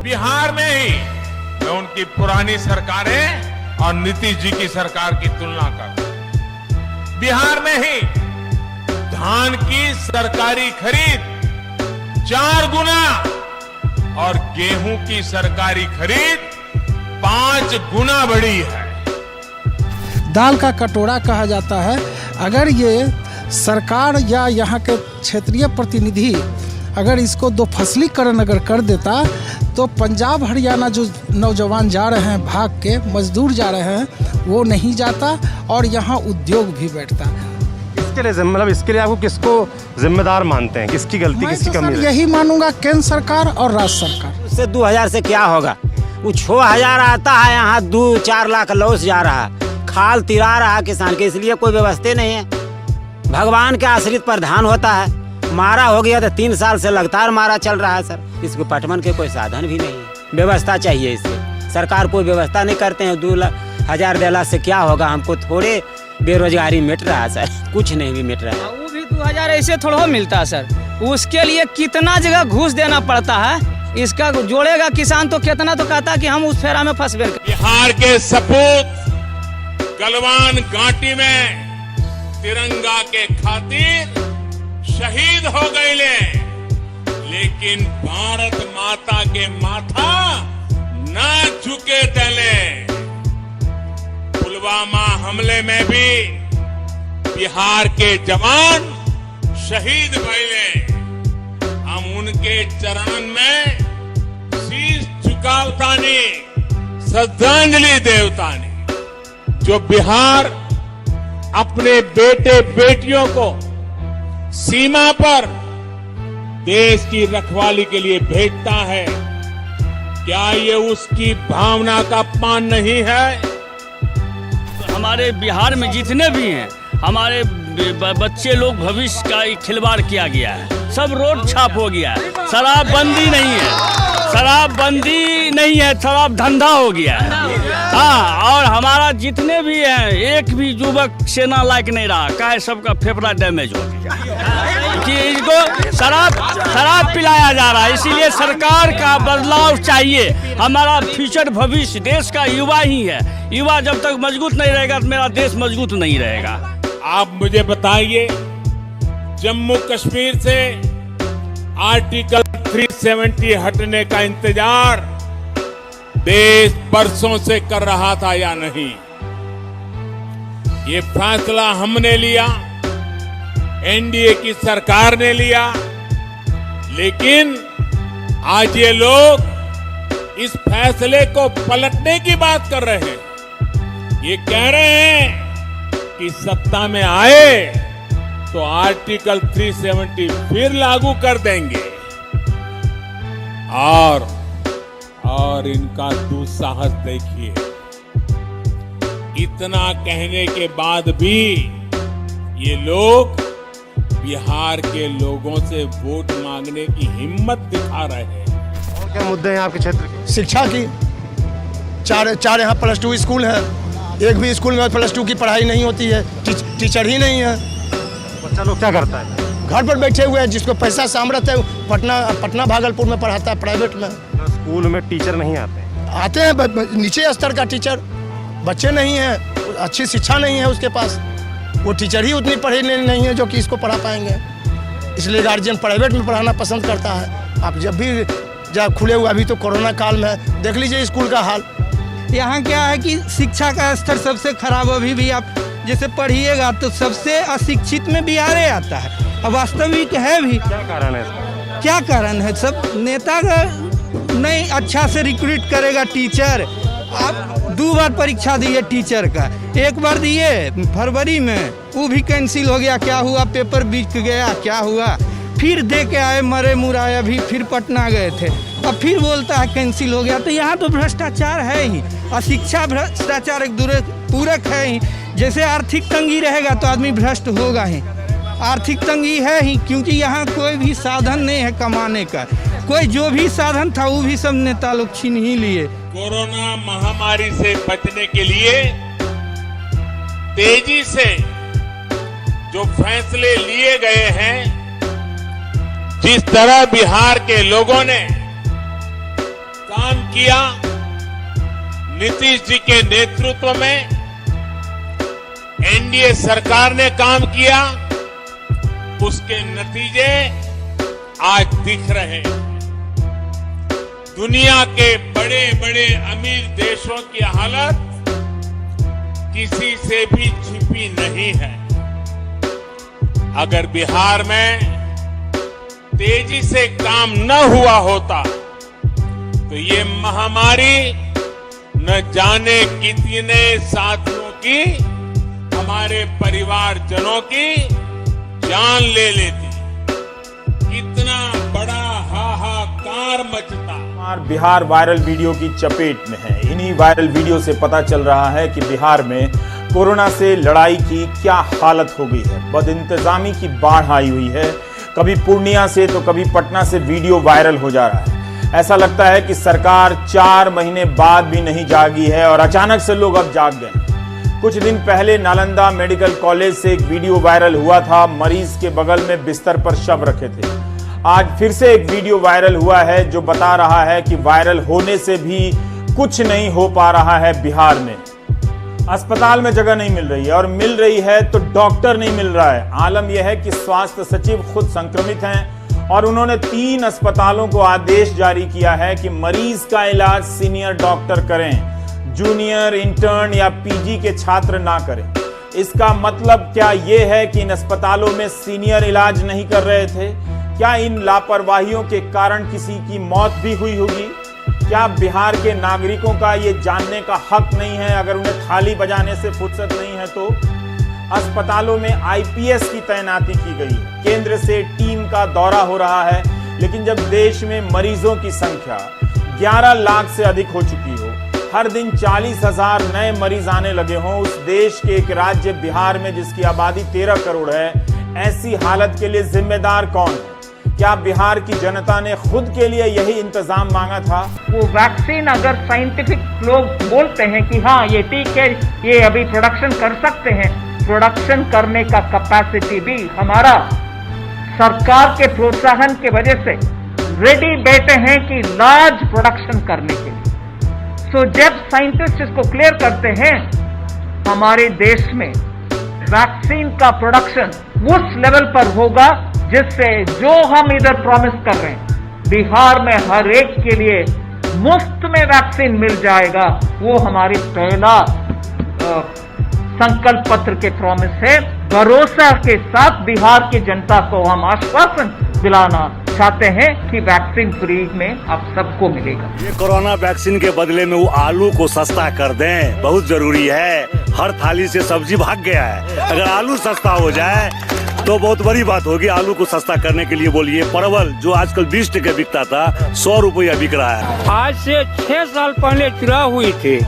बिहार में ही मैं उनकी पुरानी सरकारें और नीतीश जी की सरकार की तुलना करता हूं। बिहार में ही धान की सरकारी खरीद 4 गुना और गेहूं की सरकारी खरीद 5 गुना बढ़ी है। दाल का कटोरा कहा जाता है। अगर ये सरकार या यहाँ के क्षेत्रीय प्रतिनिधि अगर इसको 2 फसलीकरण अगर कर देता तो पंजाब हरियाणा जो नौजवान जा रहे हैं भाग के मजदूर जा रहे हैं वो नहीं जाता और यहाँ उद्योग भी बैठता। इसके लिए मतलब इसके लिए आपको किसको जिम्मेदार मानते हैं, किसकी गलती किसकी कमी है? यही मानूंगा केंद्र सरकार और राज्य सरकार। उससे 2000 से क्या होगा? वो 6000 आता है, यहाँ 2-4 लाख लॉस जा रहा है, खाल तिरा रहा है किसान के, इसलिए कोई व्यवस्था नहीं है। भगवान के आश्रित प्रधान होता है, मारा हो गया तो 3 साल से लगातार मारा चल रहा है सर। इसको पटवन के कोई साधन भी नहीं है, व्यवस्था चाहिए इससे। सरकार कोई व्यवस्था नहीं करते हैं। 2000 देला से क्या होगा? हमको थोड़े बेरोजगारी मिट रहा है सर, कुछ नहीं भी मिट रहा है। वो भी 2000 ऐसे थोड़ा मिलता है सर, उसके लिए कितना जगह घूस देना पड़ता है। इसका जोड़ेगा किसान तो कितना तो कहता कि हम उस फेरा में फंस गए। बिहार के सपूत गलवान घाटी में तिरंगा के खातिर शहीद हो गए लेकिन भारत माता के माथा ना झुके तले। पुलवामा हमले में भी बिहार के जवान शहीद भइले। हम उनके चरण में शीश झुकावतानी, श्रद्धांजलि देवतानी। जो बिहार अपने बेटे बेटियों को सीमा पर देश की रखवाली के लिए भेजता है, क्या ये उसकी भावना का अपमान नहीं है? हमारे बिहार में जितने भी हैं हमारे बच्चे लोग भविष्य का खिलवाड़ किया गया है। सब रोड छाप हो गया है, शराबबंदी नहीं है, शराबबंदी नहीं है, शराब धंधा हो गया है। हाँ, और हमारा जितने भी हैं एक भी युवक सेना लायक नहीं रहा, काहे सबका फेफड़ा डैमेज हो गया कि इनको शराब पिलाया जा रहा है। इसीलिए सरकार का बदलाव चाहिए। हमारा फ्यूचर भविष्य देश का युवा ही है। युवा जब तक मजबूत नहीं रहेगा तो मेरा देश मजबूत नहीं रहेगा। आप मुझे बताइए, जम्मू कश्मीर से आर्टिकल 370 हटने का इंतजार देश बरसों से कर रहा था या नहीं? ये फैसला हमने लिया, एनडीए की सरकार ने लिया, लेकिन आज ये लोग इस फैसले को पलटने की बात कर रहे हैं। ये कह रहे हैं कि सत्ता में आए तो आर्टिकल 370 फिर लागू कर देंगे। और इनका दुस्साहस देखिए, इतना कहने के बाद भी ये लोग बिहार के लोगों से वोट मांगने की हिम्मत दिखा रहे हैं। और क्या मुद्दे हैं आपके क्षेत्र के? शिक्षा की 4 यहाँ +2 स्कूल है, एक भी स्कूल में +2 की पढ़ाई नहीं होती है, टीचर ही नहीं है। बच्चा लोग क्या करता है? घर पर बैठे हुए हैं, जिसको पैसा सामर्थ्य है पटना भागलपुर में पढ़ाता है प्राइवेट में। स्कूल में टीचर नहीं आते हैं नीचे स्तर का टीचर, बच्चे नहीं हैं, अच्छी शिक्षा नहीं है उसके पास, वो टीचर ही उतनी पढ़े नहीं है जो कि इसको पढ़ा पाएंगे। इसलिए गार्जियन प्राइवेट में पढ़ाना पसंद करता है। आप जब भी जब खुले हुए, अभी तो कोरोना काल में देख लीजिए स्कूल का हाल। यहाँ क्या है कि शिक्षा का स्तर सबसे खराब। अभी भी आप जैसे पढ़िएगा तो सबसे अशिक्षित में बिहार आता है। अब वास्तविक है भी। क्या कारण है इसका? क्या कारण है? सब नेता नहीं अच्छा से रिक्रूट करेगा टीचर। आप 2 बार परीक्षा दिए टीचर का, एक बार दिए फरवरी में, वो भी कैंसिल हो गया। क्या हुआ? पेपर बिक गया, क्या हुआ? फिर दे के आए, मरे मुराए, अभी फिर पटना गए थे, अब फिर बोलता है कैंसिल हो गया। तो यहाँ तो भ्रष्टाचार है ही, अशिक्षा भ्रष्टाचार एक पूरक है ही। जैसे आर्थिक तंगी रहेगा तो आदमी भ्रष्ट होगा ही, आर्थिक तंगी है ही, क्योंकि यहाँ कोई भी साधन नहीं है कमाने का। कोई जो भी साधन था वो भी सब नेता लोग छीन ही लिए। कोरोना महामारी से बचने के लिए तेजी से जो फैसले लिए गए हैं, जिस तरह बिहार के लोगों ने काम किया, नीतीश जी के नेतृत्व में एनडीए सरकार ने काम किया, उसके नतीजे आज दिख रहे हैं। दुनिया के बड़े बड़े अमीर देशों की हालत किसी से भी छिपी नहीं है। अगर बिहार में तेजी से काम न हुआ होता तो ये महामारी न जाने कितने साथियों की, हमारे परिवारजनों की जान ले लेती। कितना बड़ा हाहाकार मचता। बिहार वायरल वीडियो की चपेट में है। इन्हीं वायरल वीडियो से पता चल रहा है कि बिहार में कोरोना से लड़ाई की क्या हालत हो गई है। बदइंतजामी की बाढ़ आई हुई है। कभी पूर्णिया से तो कभी पटना से वीडियो वायरल हो जा रहा है। ऐसा लगता है कि सरकार 4 महीने बाद भी नहीं जागी है और अचानक से लोग अब जाग गए। कुछ दिन पहले नालंदा मेडिकल कॉलेज से एक वीडियो वायरल हुआ था। मरीज के बगल में बिस्तर पर शव रखे थे। आज फिर से एक वीडियो वायरल हुआ है जो बता रहा है कि वायरल होने से भी कुछ नहीं हो पा रहा है बिहार में। अस्पताल में जगह नहीं मिल रही है और मिल रही है तो डॉक्टर नहीं मिल रहा है। आलम यह है कि स्वास्थ्य सचिव खुद संक्रमित हैं और उन्होंने 3 अस्पतालों को आदेश जारी किया है कि मरीज का इलाज सीनियर डॉक्टर करें, जूनियर, इंटर्न या पीजी के छात्र ना करें। इसका मतलब क्या यह है कि इन अस्पतालों में सीनियर इलाज नहीं कर रहे थे? क्या इन लापरवाहियों के कारण किसी की मौत भी हुई होगी? क्या बिहार के नागरिकों का ये जानने का हक नहीं है अगर उन्हें थाली बजाने से फुर्सत नहीं है तो? अस्पतालों में आईपीएस की तैनाती की गई है। केंद्र से टीम का दौरा हो रहा है, लेकिन जब देश में मरीजों की संख्या 11 लाख से अधिक हो चुकी हो, हर दिन 40,000 नए मरीज आने लगे हों, उस देश के एक राज्य बिहार में जिसकी आबादी 13 करोड़ है, ऐसी हालत के लिए जिम्मेदार कौन है? क्या बिहार की जनता ने खुद के लिए यही इंतजाम मांगा था? वो वैक्सीन अगर साइंटिफिक लोग बोलते हैं कि हाँ ये ठीक है, ये अभी प्रोडक्शन कर सकते हैं, प्रोडक्शन करने का कैपेसिटी भी हमारा सरकार के प्रोत्साहन के वजह से रेडी बैठे हैं कि लार्ज प्रोडक्शन करने के लिए। सो जब साइंटिस्ट इसको क्लियर करते हैं, हमारे देश में वैक्सीन का प्रोडक्शन उस लेवल पर होगा जिससे जो हम इधर प्रॉमिस कर रहे हैं, बिहार में हर एक के लिए मुफ्त में वैक्सीन मिल जाएगा, वो हमारी पहला संकल्प पत्र के प्रॉमिस है। भरोसा के साथ बिहार की जनता को हम आश्वासन दिलाना चाहते हैं कि वैक्सीन फ्री में आप सबको मिलेगा। ये कोरोना वैक्सीन के बदले में वो आलू को सस्ता कर दें, बहुत जरूरी है। हर थाली से सब्जी भाग गया है, अगर आलू सस्ता हो जाए तो बहुत बड़ी बात होगी। आलू को सस्ता करने के लिए बोलिए। परवल जो आजकल 20 टके बिकता था 100 रुपया बिक रहा है। आज से 6 साल पहले चुनाव हुई थी,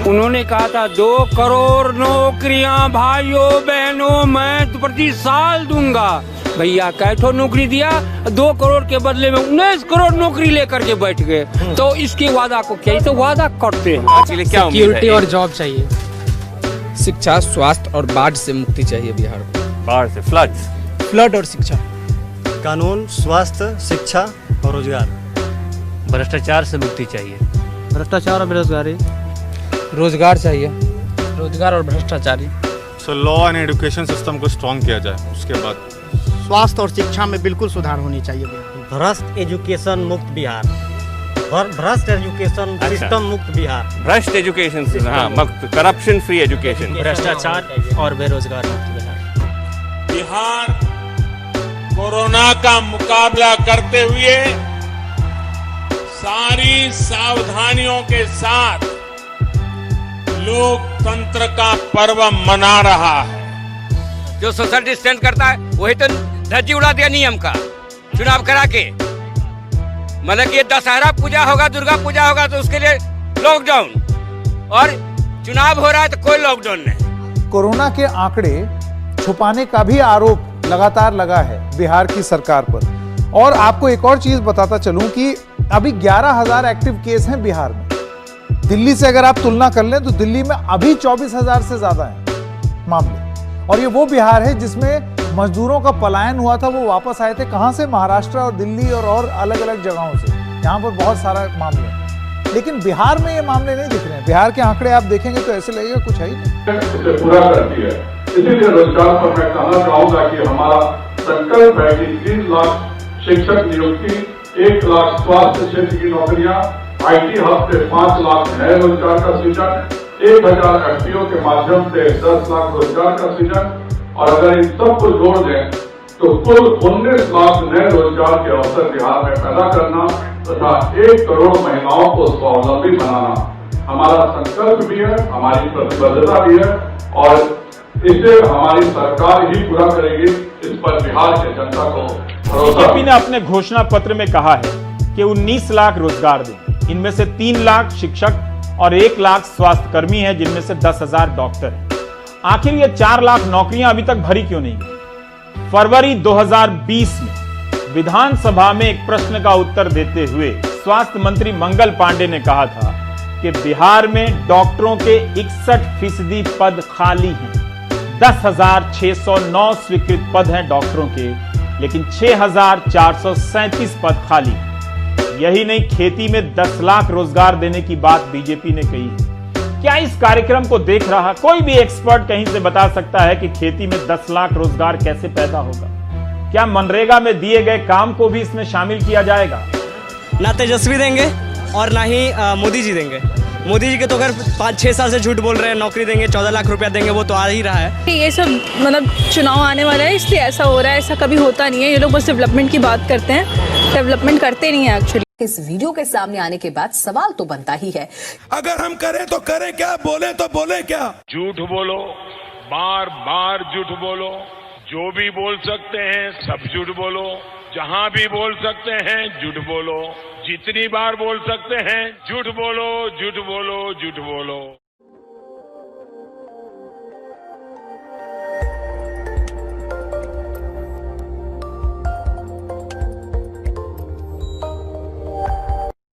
उन्होंने कहा था 2 करोड़ नौकरियां भाइयों बहनों मैं प्रति साल दूंगा। भैया कैठो नौकरी दिया, 2 करोड़ के बदले में 19 करोड़ नौकरी लेकर के बैठ गए। तो इसके वादा को क्या, तो वादा करते हैं। सिक्योरिटी और जॉब चाहिए, शिक्षा, स्वास्थ्य और बाढ़ से मुक्ति चाहिए बिहार को। बाढ़ से, फ्लड और शिक्षा, कानून, स्वास्थ्य, शिक्षा और रोजगार। भ्रष्टाचार से मुक्ति चाहिए। भ्रष्टाचार और बेरोजगारी, रोजगार चाहिए, रोजगार और भ्रष्टाचारी। So law and education system को स्ट्रॉन्ग किया जाए। उसके बाद स्वास्थ्य और शिक्षा में बिल्कुल सुधार होनी चाहिए। भ्रष्ट एजुकेशन मुक्त बिहार, भ्रष्ट एजुकेशन सिस्टम मुक्त बिहार, भ्रष्ट एजुकेशन मुक्त, करप्शन फ्री एजुकेशन, भ्रष्टाचार और बेरोजगार मुक्त बिहार। बिहार कोरोना का मुकाबला करते हुए सारी सावधानियों के साथ लोकतंत्र का पर्व मना रहा है। जो सोशल डिस्टेंस करता है वही तो धज्जी उड़ा दिया नियम का, चुनाव करा के। मतलब कि दशहरा पूजा होगा, दुर्गा पूजा होगा तो उसके लिए लॉकडाउन, और चुनाव हो रहा है तो कोई लॉकडाउन नहीं। कोरोना के आंकड़े छुपाने का भी आरोप लगातार लगा है बिहार की सरकार पर। और आपको एक और चीज बताता चलूं कि अभी 11,000 एक्टिव केस हैं बिहार में। दिल्ली से अगर आप तुलना कर लें तो दिल्ली में अभी 24,000 से ज्यादा हैं मामले। और ये वो बिहार है जिसमें मजदूरों का पलायन हुआ था, वो वापस आए थे कहां से? महाराष्ट्र और दिल्ली और अलग अलग जगहों से। यहाँ पर बहुत सारा मामले हैं। लेकिन बिहार में ये मामले नहीं दिख रहे हैं। बिहार के आंकड़े आप देखेंगे तो ऐसे लगेगा कुछ है ही नहीं। उसे पूरा करती है। इसीलिए रोजगार पर मैं कहना चाहूंगा कि हमारा संकल्प है कि 3 लाख शिक्षक नियुक्ति, 1 लाख स्वास्थ्य क्षेत्र की नौकरियां, IT हब से 5 लाख नए रोजगार का सृजन, 1000 FPO के माध्यम से 10 लाख रोजगार का सृजन, और अगर इन सबको जोड़ दें तो कुल 19 लाख नए रोजगार के अवसर बिहार में पैदा करना तथा 1 करोड़ महिलाओं को स्वावलंबी बनाना हमारा संकल्प भी है, हमारी प्रतिबद्धता भी है, और इसे हमारी सरकार ही पूरा करेगी। इस पर बिहार की जनता को भरोसा। बीजेपी ने अपने घोषणा पत्र में कहा है कि 19 लाख रोजगार देंगे। इनमें से 3 लाख शिक्षक और 1 लाख स्वास्थ्य कर्मी हैं, जिनमें से 10,000 डॉक्टर हैं। आखिर ये 4 लाख नौकरियां अभी तक भरी क्यों नहीं गई? फरवरी 2020 में विधानसभा में एक प्रश्न का उत्तर देते हुए स्वास्थ्य मंत्री मंगल पांडे ने कहा था कि बिहार में डॉक्टरों के 61% पद खाली हैं। 10,609 स्वीकृत पद हैं डॉक्टरों के, लेकिन 6,437 पद खाली। यही नहीं, खेती में 10 लाख रोजगार देने की बात बीजेपी ने कही है। क्या इस कार्यक्रम को देख रहा कोई भी एक्सपर्ट कहीं से बता सकता है कि खेती में 10 लाख रोजगार कैसे पैदा होगा? क्या मनरेगा में दिए गए काम को भी इसमें शामिल किया जाएगा? ना तेजस्वी देंगे और ना ही मोदी जी देंगे। मोदी जी के तो अगर 5-6 साल से झूठ बोल रहे हैं, नौकरी देंगे, 14 लाख रुपया देंगे, वो तो आ ही रहा है। ये सब मतलब चुनाव आने वाला है इसलिए ऐसा हो रहा है, ऐसा कभी होता नहीं है। ये लोग बस डेवलपमेंट की बात करते हैं, डेवलपमेंट करते नहीं है एक्चुअली। इस वीडियो के सामने आने के बाद सवाल तो बनता ही है, अगर हम करें तो करें क्या, बोले तो बोले क्या? झूठ बोलो, बार बार झूठ बोलो, जो भी बोल सकते हैं सब झूठ बोलो, जहां भी बोल सकते हैं झूठ बोलो, जितनी बार बोल सकते हैं झूठ बोलो, झूठ बोलो, झूठ बोलो।